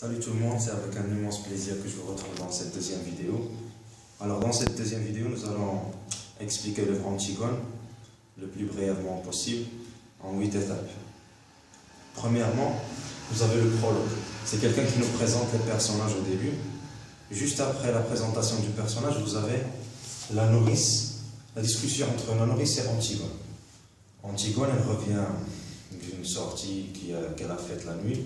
Salut tout le monde, c'est avec un immense plaisir que je vous retrouve dans cette deuxième vidéo. Alors dans cette deuxième vidéo, nous allons expliquer l'œuvre Antigone le plus brièvement possible en 8 étapes. Premièrement, vous avez le prologue. C'est quelqu'un qui nous présente les personnages au début. Juste après la présentation du personnage, vous avez la nourrice, la discussion entre la nourrice et Antigone. Antigone, elle revient d'une sortie qu'elle a faite la nuit.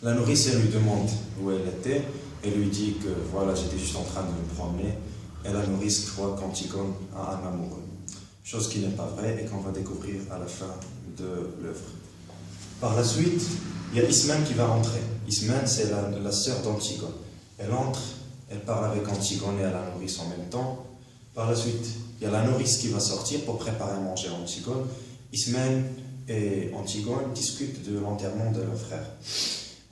La nourrice, elle lui demande où elle était, et lui dit que voilà, j'étais juste en train de me promener, et la nourrice croit qu'Antigone a un amoureux. Chose qui n'est pas vraie et qu'on va découvrir à la fin de l'œuvre. Par la suite, il y a Ismène qui va rentrer. Ismène, c'est la sœur d'Antigone. Elle entre, elle parle avec Antigone et à la nourrice en même temps. Par la suite, il y a la nourrice qui va sortir pour préparer à manger Antigone. Ismène et Antigone discutent de l'enterrement de leur frère.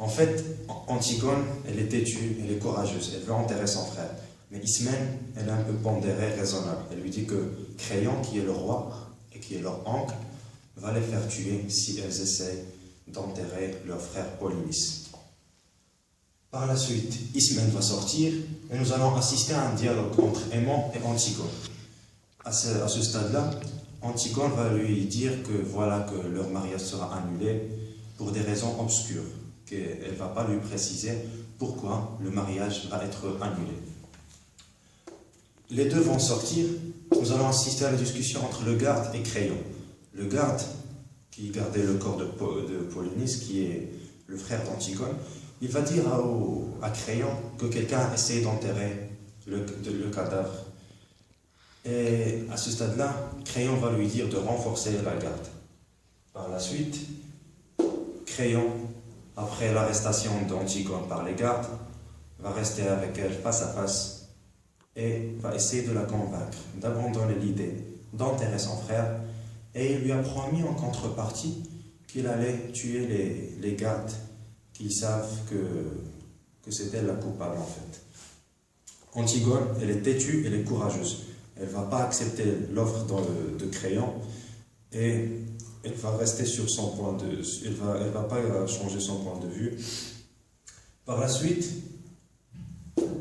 En fait, Antigone, elle est têtue, elle est courageuse, elle veut enterrer son frère. Mais Ismène, elle est un peu pondérée, raisonnable. Elle lui dit que Créon, qui est le roi et qui est leur oncle, va les faire tuer si elles essaient d'enterrer leur frère Polynice. Par la suite, Ismène va sortir et nous allons assister à un dialogue entre Aimant et Antigone. À ce stade-là, Antigone va lui dire que voilà que leur mariage sera annulé pour des raisons obscures, qu'elle ne va pas lui préciser pourquoi le mariage va être annulé. Les deux vont sortir, nous allons assister à la discussion entre le garde et Créon. Le garde, qui gardait le corps de Polynice, qui est le frère d'Antigone, il va dire à Créon que quelqu'un a essayé d'enterrer le cadavre. Et à ce stade-là, Créon va lui dire de renforcer la garde. Par la suite, Créon, après l'arrestation d'Antigone par les gardes, va rester avec elle face à face et va essayer de la convaincre d'abandonner l'idée d'enterrer son frère, et il lui a promis en contrepartie qu'il allait tuer les gardes, qu'ils savent que c'était la coupable en fait. Antigone, elle est têtue, elle est courageuse. Elle ne va pas accepter l'offre de Créon et elle va rester sur son point de vue. Elle va pas changer son point de vue. Par la suite,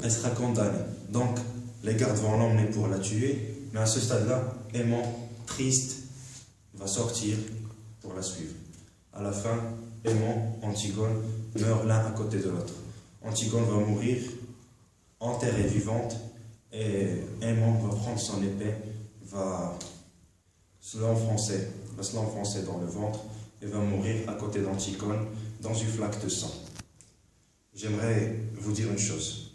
elle sera condamnée. Donc, les gardes vont l'emmener pour la tuer, mais à ce stade-là, Aimant, triste, va sortir pour la suivre. À la fin, Aimant, Antigone meurent l'un à côté de l'autre. Antigone va mourir, enterrée vivante, et Aimant va prendre son épée, va se l'enfoncer dans le ventre et va mourir à côté d'Antigone dans une flaque de sang. J'aimerais vous dire une chose.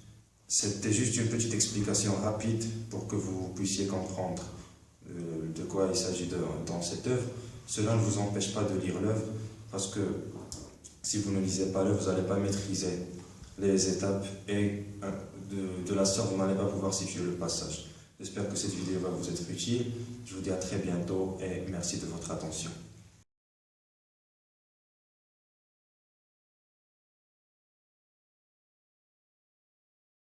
C'était juste une petite explication rapide pour que vous puissiez comprendre de quoi il s'agit dans cette œuvre. Cela ne vous empêche pas de lire l'œuvre, parce que si vous ne lisez pas l'œuvre, vous n'allez pas maîtriser les étapes et de la sorte, vous n'allez pas pouvoir situer le passage. J'espère que cette vidéo va vous être utile. Je vous dis à très bientôt et merci de votre attention.